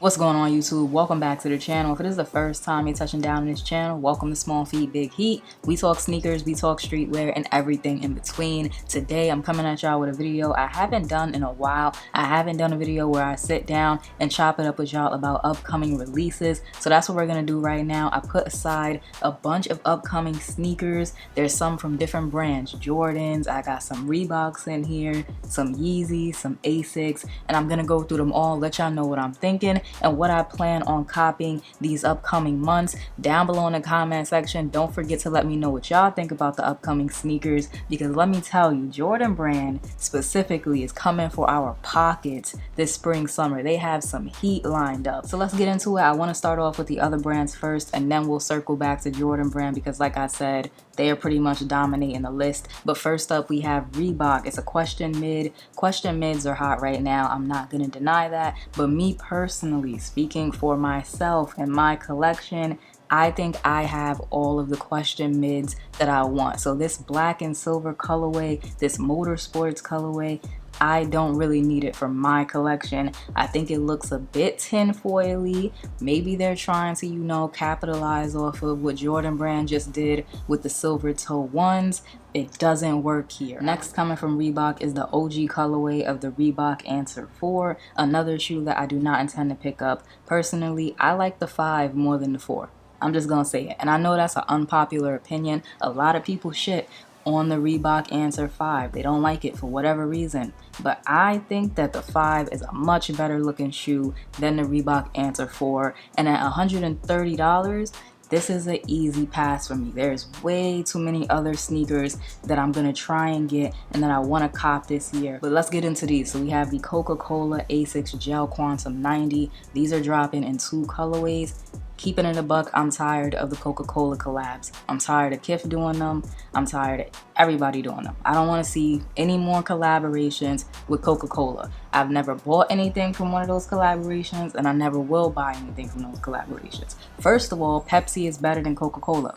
What's going on, YouTube? Welcome back to the channel. If it is the first time you're touching down in this channel, welcome to Small Feet Big Heat. We talk sneakers, we talk streetwear, and everything in between. Today I'm coming at y'all with a video I haven't done in a while. I haven't done a video where I sit down and chop it up with y'all about upcoming releases, so that's what we're gonna do right now. I put aside a bunch of upcoming sneakers. There's some from different brands, Jordans, I got some Reeboks in here, some Yeezy, some Asics, and I'm gonna go through them all, let y'all know what I'm thinking and what I plan on copying these upcoming months. Down below in the comment section, don't forget to let me know what y'all think about the upcoming sneakers, because let me tell you, Jordan brand specifically is coming for our pockets this spring summer. They have some heat lined up, so let's get into it. I want to start off with the other brands first, and then we'll circle back to Jordan brand because, like I said, they are pretty much dominating the list. But first up, we have Reebok. It's a question mid. Question mids are hot right now, I'm not gonna deny that, but me personally, speaking for myself and my collection, I think I have all of the question mids that I want. So this black and silver colorway, this motorsports colorway, I don't really need it for my collection. I think it looks a bit tinfoily. Maybe they're trying to, capitalize off of what Jordan brand just did with the silver toe ones. It doesn't work here. Next, coming from Reebok, is the OG colorway of the Reebok Answer 4, another shoe that I do not intend to pick up. Personally, I like the 5 more than the 4. I'm just gonna say it. And I know that's an unpopular opinion. A lot of people shit on the Reebok Answer 5. They don't like it for whatever reason. But I think that the 5 is a much better looking shoe than the Reebok Answer 4. And at $130, this is an easy pass for me. There's way too many other sneakers that I'm gonna try and get and that I wanna cop this year. But let's get into these. So we have the Coca-Cola Asics Gel Quantum 90. These are dropping in 2 colorways. Keeping it a buck, I'm tired of the Coca-Cola collabs. I'm tired of Kif doing them. I'm tired of everybody doing them. I don't want to see any more collaborations with Coca-Cola. I've never bought anything from one of those collaborations, and I never will buy anything from those collaborations. First of all, Pepsi is better than Coca-Cola.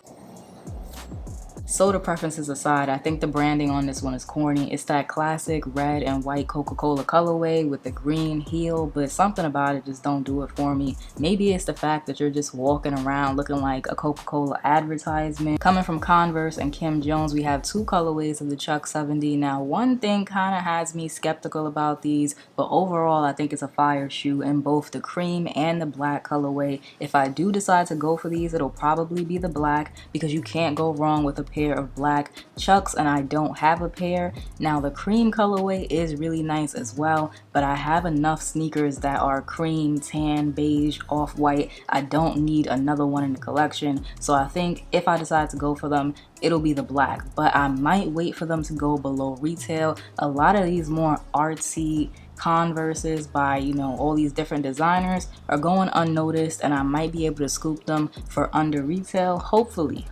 Soda preferences aside, I think the branding on this one is corny. It's that classic red and white Coca-Cola colorway with the green heel, but something about it just don't do it for me. Maybe it's the fact that you're just walking around looking like a Coca-Cola advertisement. Coming from Converse and Kim Jones, we have 2 colorways of the Chuck 70. Now, one thing kind of has me skeptical about these, but overall I think it's a fire shoe in both the cream and the black colorway. If I do decide to go for these, it'll probably be the black, because you can't go wrong with a pair of black Chucks, and I don't have a pair. Now the cream colorway is really nice as well, but I have enough sneakers that are cream, tan, beige, off-white. I don't need another one in the collection, so I think if I decide to go for them, it'll be the black, but I might wait for them to go below retail. A lot of these more artsy Converses by all these different designers are going unnoticed, and I might be able to scoop them for under retail, hopefully,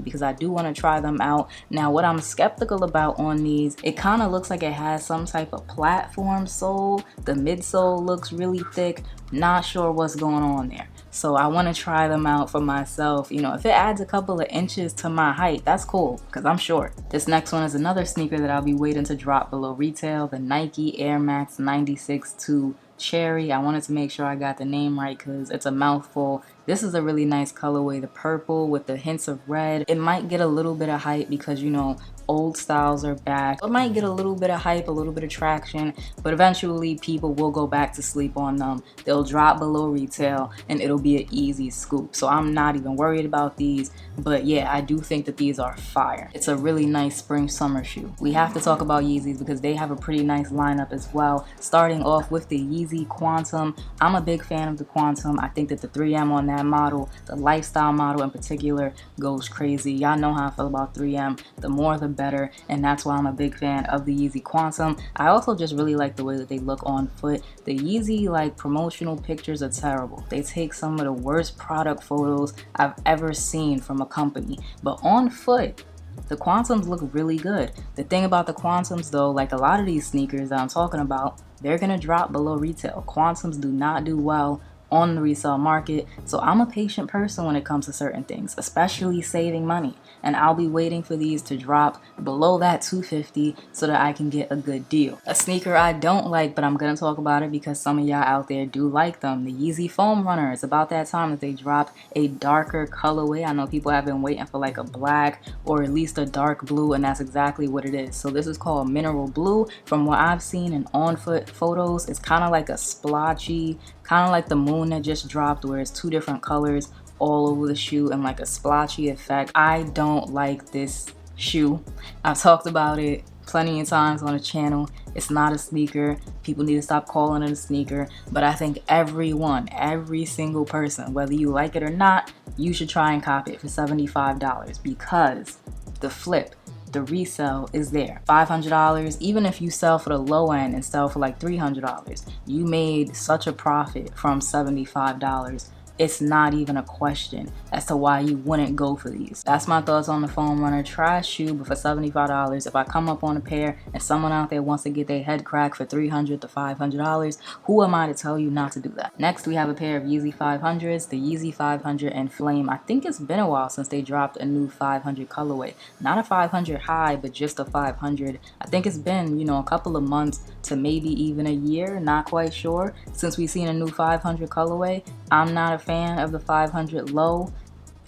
because I do want to try them out. Now, what I'm skeptical about on these, it kind of looks like it has some type of platform sole. The midsole looks really thick. Not sure what's going on there, so I want to try them out for myself. If it adds a couple of inches to my height, that's cool, because I'm short. This next one is another sneaker that I'll be waiting to drop below retail, the Nike Air Max 96 2 Cherry. I wanted to make sure I got the name right because it's a mouthful. This is a really nice colorway, the purple with the hints of red. It might get a little bit of hype because old styles are back. It might get a little bit of hype, a little bit of traction, but eventually people will go back to sleep on them. They'll drop below retail and it'll be an easy scoop. So I'm not even worried about these, but yeah, I do think that these are fire. It's a really nice spring summer shoe. We have to talk about Yeezys because they have a pretty nice lineup as well. Starting off with the Yeezy Quantum. I'm a big fan of the Quantum. I think that the 3M on that model, the lifestyle model in particular, goes crazy. Y'all know how I feel about 3M. The more the better, and that's why I'm a big fan of the Yeezy Quantum. I also just really like the way that they look on foot. The Yeezy promotional pictures are terrible. They take some of the worst product photos I've ever seen from a company, but on foot the Quantums look really good. The thing about the Quantums though, like a lot of these sneakers that I'm talking about, they're gonna drop below retail. Quantums do not do well on the resale market. So I'm a patient person when it comes to certain things, especially saving money. And I'll be waiting for these to drop below that $250 so that I can get a good deal. A sneaker I don't like, but I'm gonna talk about it because some of y'all out there do like them. The Yeezy Foam Runner. It's about that time that they dropped a darker colorway. I know people have been waiting for like a black or at least a dark blue, and that's exactly what it is. So this is called Mineral Blue. From what I've seen in on-foot photos, it's kind of like a splotchy, kind of like the moon that just dropped, where it's two different colors all over the shoe and like a splotchy effect. I don't like this shoe. I've talked about it plenty of times on the channel. It's not a sneaker. People need to stop calling it a sneaker. But I think every single person, whether you like it or not, you should try and cop it for $75 because the flip, the resale is there. $500, even if you sell for the low end and sell for like $300, you made such a profit from $75. It's not even a question as to why you wouldn't go for these. That's my thoughts on the Foam Runner. Try a shoe, but for $75, if I come up on a pair and someone out there wants to get their head cracked for $300 to $500, who am I to tell you not to do that? Next, we have a pair of Yeezy 500s, the Yeezy 500 and Flame. I think it's been a while since they dropped a new 500 colorway. Not a 500 high, but just a 500. I think it's been, you know, a couple of months to maybe even a year, not quite sure, since we've seen a new 500 colorway. I'm not a fan of the 500 low.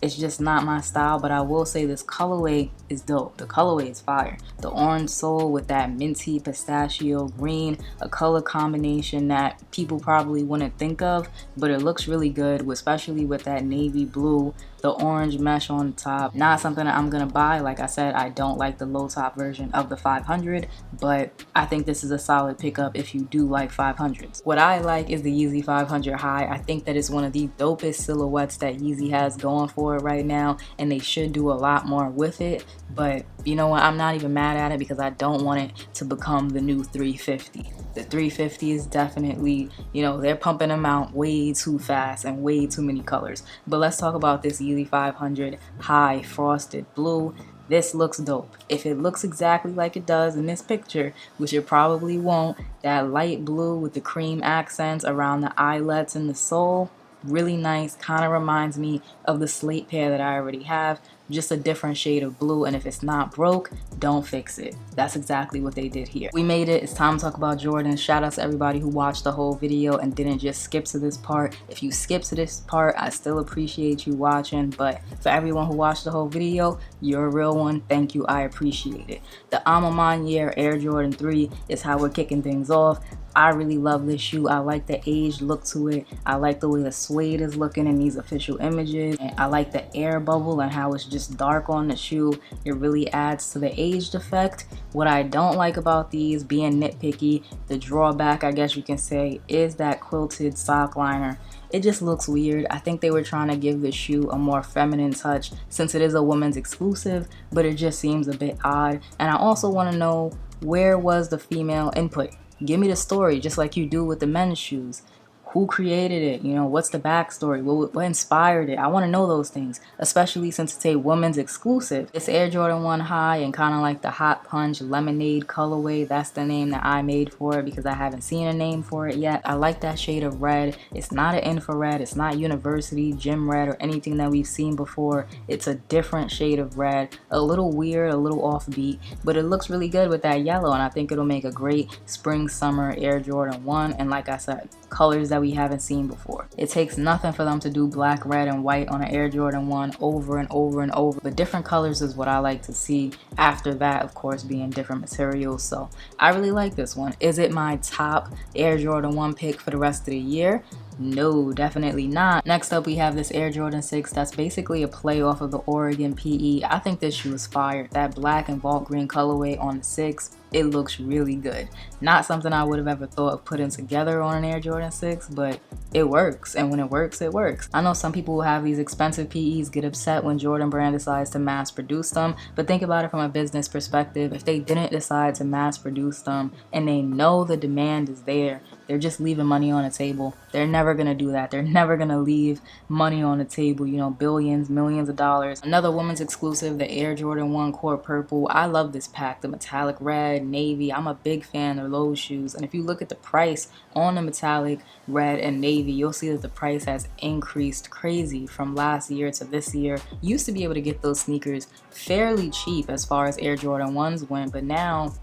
It's just not my style, but I will say this colorway is dope. The colorway is fire. The orange sole with that minty pistachio green, a color combination that people probably wouldn't think of, but it looks really good, especially with that navy blue, the orange mesh on top. Not something that I'm gonna buy. Like I said, I don't like the low top version of the 500, but I think this is a solid pickup if you do like 500s. What I like is the Yeezy 500 high. I think that it's one of the dopest silhouettes that Yeezy has going for it right now, and they should do a lot more with it. But you know what, I'm not even mad at it because I don't want it to become the new 350. The 350 is definitely, you know, they're pumping them out way too fast and way too many colors. But let's talk about this Yeezy 500 high frosted blue. This looks dope. If it looks exactly like it does in this picture, which it probably won't, that light blue with the cream accents around the eyelets and the sole, really nice. Kind of reminds me of the slate pair that I already have, just a different shade of blue. And if it's not broke, don't fix it. That's exactly what they did here. We made it. It's time to talk about Jordan. Shout out to everybody who watched the whole video and didn't just skip to this part. If you skip to this part, I still appreciate you watching, but for everyone who watched the whole video, you're a real one. Thank you. I appreciate it. The Alma Mater Air Jordan 3 is how we're kicking things off. I really love this shoe. I like the aged look to it. I like the way the suede is looking in these official images. And I like the air bubble and how it's just dark on the shoe. It really adds to the aged effect. What I don't like about these, being nitpicky, the drawback, I guess you can say, is that quilted sock liner. It just looks weird. I think they were trying to give the shoe a more feminine touch since it is a women's exclusive, but it just seems a bit odd. And I also want to know, where was the female input? Give me the story, just like you do with the men's shoes. Who created it? You know, what's the backstory? What inspired it? I want to know those things, especially since it's a women's exclusive. It's Air Jordan 1 high and kind of like the Hot Punch Lemonade colorway. That's the name that I made for it because I haven't seen a name for it yet. I like that shade of red. It's not an infrared. It's not university, gym red, or anything that we've seen before. It's a different shade of red. A little weird, a little offbeat, but it looks really good with that yellow, and I think it'll make a great spring summer Air Jordan 1. And like I said, colors that we haven't seen before. It takes nothing for them to do black, red, and white on an Air Jordan 1 over and over and over. But different colors is what I like to see. After that, of course, being different materials. So I really like this one. Is it my top Air Jordan 1 pick for the rest of the year? No, definitely not. Next up, we have this Air Jordan 6 that's basically a play off of the Oregon PE. I think this shoe is fire. That black and vault green colorway on the 6, it looks really good. Not something I would have ever thought of putting together on an Air Jordan 6, but it works. And when it works, it works. I know some people who have these expensive PEs get upset when Jordan Brand decides to mass produce them, but think about it from a business perspective. If they didn't decide to mass produce them and they know the demand is there, they're just leaving money on the table. They're never gonna do that. They're never gonna leave money on the table, you know, billions, millions of dollars. Another women's exclusive, the Air Jordan 1 Core Purple. I love this pack, the metallic red, red, navy. I'm a big fan of those shoes. And if you look at the price on the metallic red and navy, you'll see that the price has increased crazy from last year to this year. You used to be able to get those sneakers fairly cheap as far as Air Jordan 1s went, but now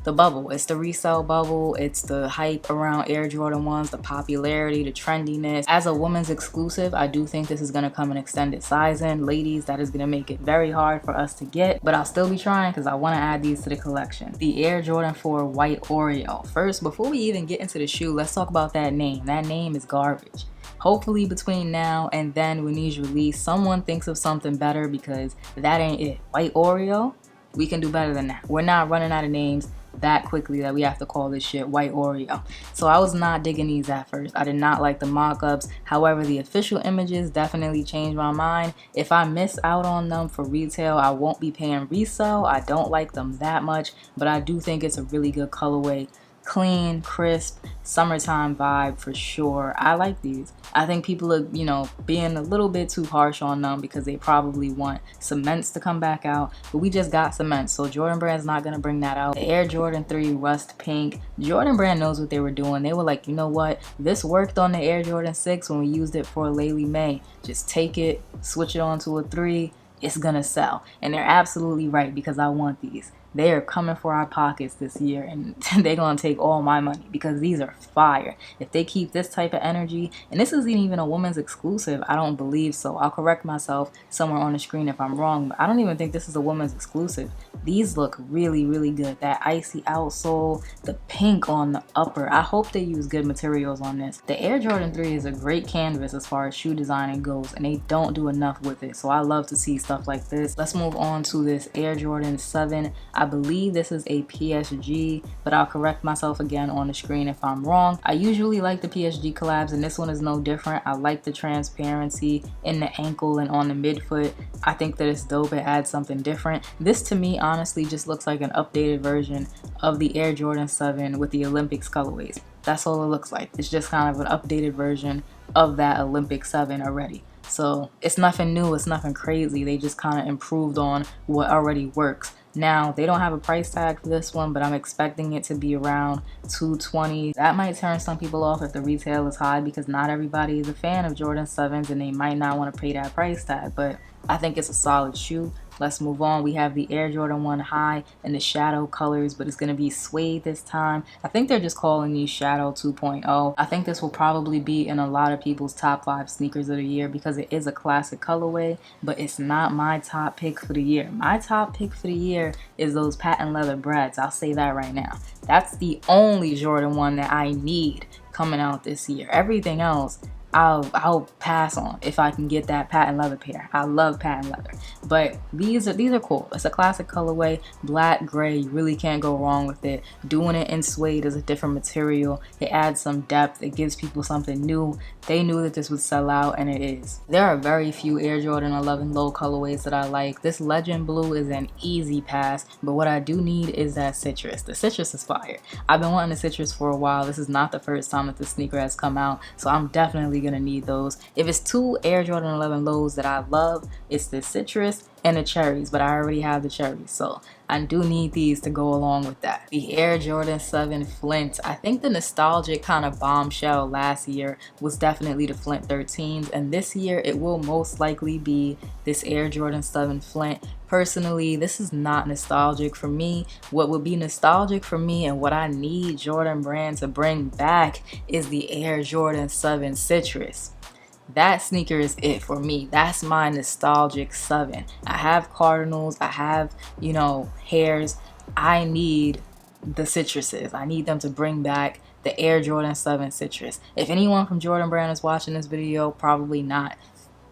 the bubble, it's the resale bubble, it's the hype around Air Jordan 1s, the popularity, the trendiness. As a woman's exclusive, I do think this is going to come in extended sizing. Ladies, that is going to make it very hard for us to get, but I'll still be trying because I want to add these to the collection. The Air Jordan 4 White Oreo. First, before we even get into the shoe, let's talk about that name. That name is garbage. Hopefully between now and then when these release, someone thinks of something better, because that ain't it. White Oreo? We can do better than that. We're not running out of names that quickly that we have to call this shit White Oreo. So I was not digging these at first. I did not like the mock-ups. However, the official images definitely changed my mind. If I miss out on them for retail, I won't be paying resale. I don't like them that much, but I do think it's a really good colorway. Clean, crisp, summertime vibe for sure. I like these. I think people are, being a little bit too harsh on them because they probably want cements to come back out, but we just got cement, so Jordan Brand's not gonna bring that out. The Air Jordan 3 Rust Pink, Jordan Brand knows what they were doing. They were like, you know what, this worked on the Air Jordan 6 when we used it for Laylee May. Just take it, switch it onto a 3, it's gonna sell. And they're absolutely right, because I want these. They are coming for our pockets this year, and they're gonna take all my money because these are fire. If they keep this type of energy, and this isn't even a woman's exclusive, I don't believe so. I'll correct myself somewhere on the screen if I'm wrong, but I don't even think this is a woman's exclusive. These look really, really good. That icy outsole, the pink on the upper. I hope they use good materials on this. The Air Jordan 3 is a great canvas as far as shoe designing goes, and they don't do enough with it, so I love to see stuff like this. Let's move on to this Air Jordan 7. I believe this is a PSG, but I'll correct myself again on the screen if I'm wrong. I usually like the PSG collabs, and this one is no different. I like the transparency in the ankle and on the midfoot. I think that it's dope. It adds something different. This to me honestly just looks like an updated version of the Air Jordan 7 with the Olympics colorways. That's all it looks like. It's just kind of an updated version of that Olympic 7 already. So it's nothing new, it's nothing crazy. They just kind of improved on what already works. Now, they don't have a price tag for this one, but I'm expecting it to be around $220. That might turn some people off if the retail is high, because not everybody is a fan of Jordan 7s and they might not want to pay that price tag, but I think it's a solid shoe. Let's move on. We have the Air Jordan 1 High in the shadow colors, but it's going to be suede this time. I think they're just calling these Shadow 2.0. I think this will probably be in a lot of people's top 5 sneakers of the year because it is a classic colorway, but it's not my top pick for the year. My top pick for the year is those patent leather breads. I'll say that right now. That's the only Jordan 1 that I need coming out this year. Everything else, I'll pass on if I can get that patent leather pair. I love patent leather, but these are cool. It's a classic colorway, black, gray. You really can't go wrong with it. Doing it in suede is a different material. It adds some depth. It gives people something new. They knew that this would sell out, and it is. There are very few Air Jordan 11 low colorways that I like. This legend blue is an easy pass, but what I do need is that citrus. The citrus is fire. I've been wanting the citrus for a while. This is not the first time that the sneaker has come out, so I'm definitely gonna need those. If it's two Air Jordan 11 lows that I love, it's the citrus and the cherries, but I already have the cherries, so I do need these to go along with that. The Air Jordan 7 Flint. I think the nostalgic kind of bombshell last year was definitely the Flint 13s, and this year it will most likely be this Air Jordan 7 Flint. Personally, this is not nostalgic for me. What would be nostalgic for me and what I need Jordan Brand to bring back is the Air Jordan 7 Citrus. That sneaker is it for me. That's my nostalgic 7. I have Cardinals, I have, hairs. I need the citruses. I need them to bring back the Air Jordan 7 Citrus. If anyone from Jordan Brand is watching this video, probably not.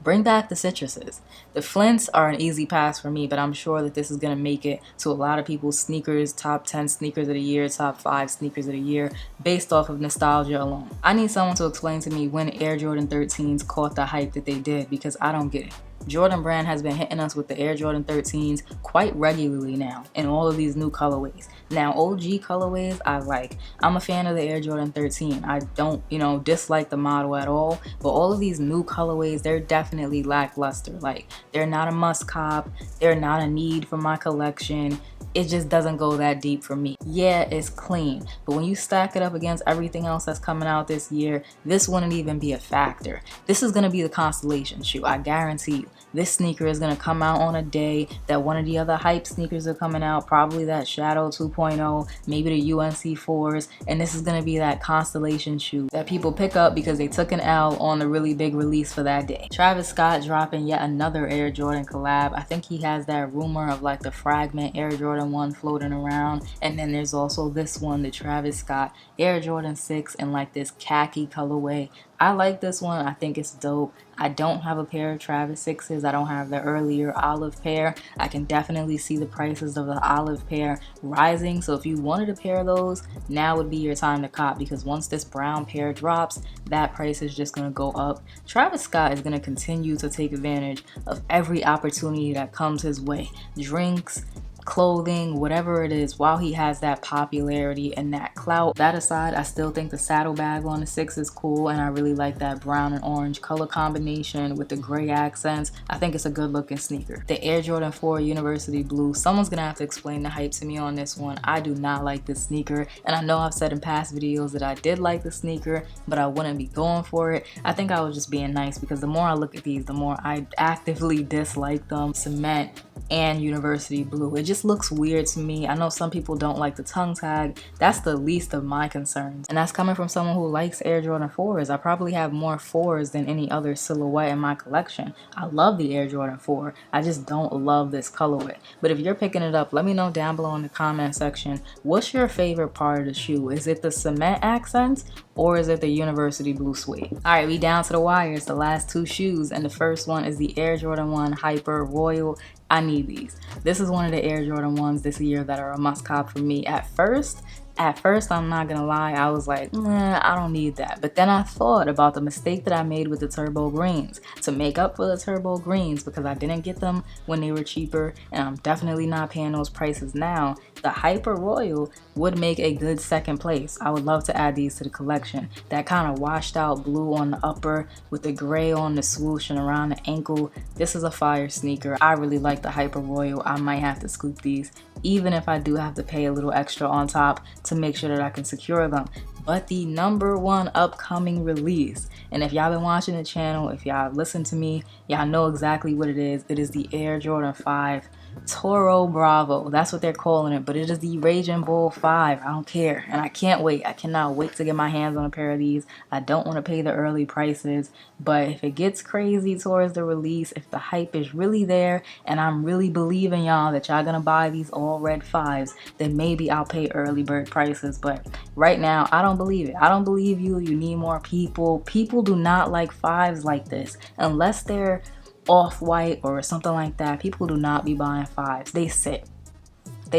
Bring back the citruses. The Flints are an easy pass for me, but I'm sure that this is going to make it to a lot of people's sneakers, top 10 sneakers of the year, top 5 sneakers of the year, based off of nostalgia alone. I need someone to explain to me when Air Jordan 13s caught the hype that they did, because I don't get it. Jordan Brand has been hitting us with the Air Jordan 13s quite regularly now in all of these new colorways. Now, OG colorways I like. I'm a fan of the Air Jordan 13. I don't, dislike the model at all, but all of these new colorways, they're definitely lackluster. Like, they're not a must cop, they're not a need for my collection. It just doesn't go that deep for me. Yeah, it's clean, but when you stack it up against everything else that's coming out this year, this wouldn't even be a factor. This is gonna be the constellation shoe, I guarantee you. This sneaker is gonna come out on a day that one of the other hype sneakers are coming out, probably that Shadow 2.0, maybe the UNC 4s, and this is gonna be that constellation shoe that people pick up because they took an L on the really big release for that day. Travis Scott dropping yet another Air Jordan collab. I think he has that rumor of like the Fragment Air Jordan 1 floating around, and then there's also this one, the Travis Scott Air Jordan 6 in like this khaki colorway. I like this one. I think it's dope. I don't have a pair of Travis 6s. I don't have the earlier olive pair. I can definitely see the prices of the olive pair rising. So if you wanted a pair of those, now would be your time to cop, because once this brown pair drops, that price is just going to go up. Travis Scott is going to continue to take advantage of every opportunity that comes his way. Drinks, clothing, whatever it is, while he has that popularity and that clout. That aside, I still think the saddlebag on the 6 is cool, and I really like that brown and orange color combination with the gray accents. I think it's a good looking sneaker. The Air Jordan 4 University Blue, someone's gonna have to explain the hype to me on this one. I do not like this sneaker, and I know I've said in past videos that I did like the sneaker, but I wouldn't be going for it. I think I was just being nice, because the more I look at these, the more I actively dislike them. Cement and University Blue, it just looks weird to me. I know some people don't like the tongue tag. That's the least of my concerns, and that's coming from someone who likes Air Jordan 4s. I probably have more 4s than any other silhouette in my collection. I love the Air Jordan 4. I just don't love this colorway. But if you're picking it up, let me know down below in the comment section, what's your favorite part of the shoe? Is it the cement accents, or is it the University Blue suede? All right, we down to the wires, the last two shoes, and the first one is the Air Jordan 1 Hyper Royal. I need these. This is one of the Air Jordan 1s this year that are a must cop for me. At first, I'm not gonna lie, I was like, I don't need that. But then I thought about the mistake that I made with the turbo greens. To make up for the turbo greens, because I didn't get them when they were cheaper, and I'm definitely not paying those prices now, the Hyper Royal would make a good second place. I would love to add these to the collection. That kind of washed out blue on the upper with the gray on the swoosh and around the ankle. This is a fire sneaker. I really like the Hyper Royal. I might have to scoop these, even if I do have to pay a little extra on top to make sure that I can secure them. But the #1 upcoming release, and if y'all been watching the channel, if y'all listen to me, y'all know exactly what it is. It is the Air Jordan 5 Toro Bravo. That's what they're calling it, but it is the Raging Bull 5. I don't care, and I can't wait. I cannot wait to get my hands on a pair of these. I don't want to pay the early prices, but if it gets crazy towards the release, if the hype is really there, and I'm really believing y'all that y'all gonna buy these all red 5s, then maybe I'll pay early bird prices. But right now, I don't believe it. I don't believe you. You need more people. People do not like 5s like this unless they're off-white or something like that. People do not be buying 5s. They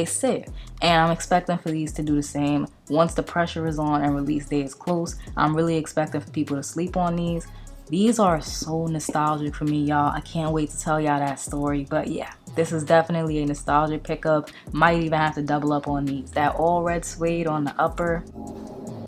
sit, and I'm expecting for these to do the same. Once the pressure is on and release day is close, I'm really expecting for people to sleep on these. These are so nostalgic for me, y'all. I can't wait to tell y'all that story. But yeah, this is definitely a nostalgic pickup. Might even have to double up on these. That all red suede on the upper.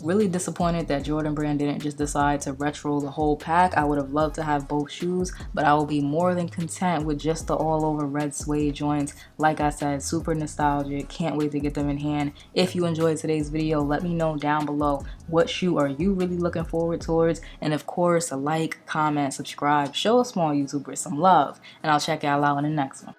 Really disappointed that Jordan Brand didn't just decide to retro the whole pack. I would have loved to have both shoes, but I will be more than content with just the all over red suede joints. Like I said, super nostalgic. Can't wait to get them in hand. If you enjoyed today's video, let me know down below, what shoe are you really looking forward towards? And of course, a like, comment, subscribe, show a small YouTuber some love, and I'll check y'all out in the next one.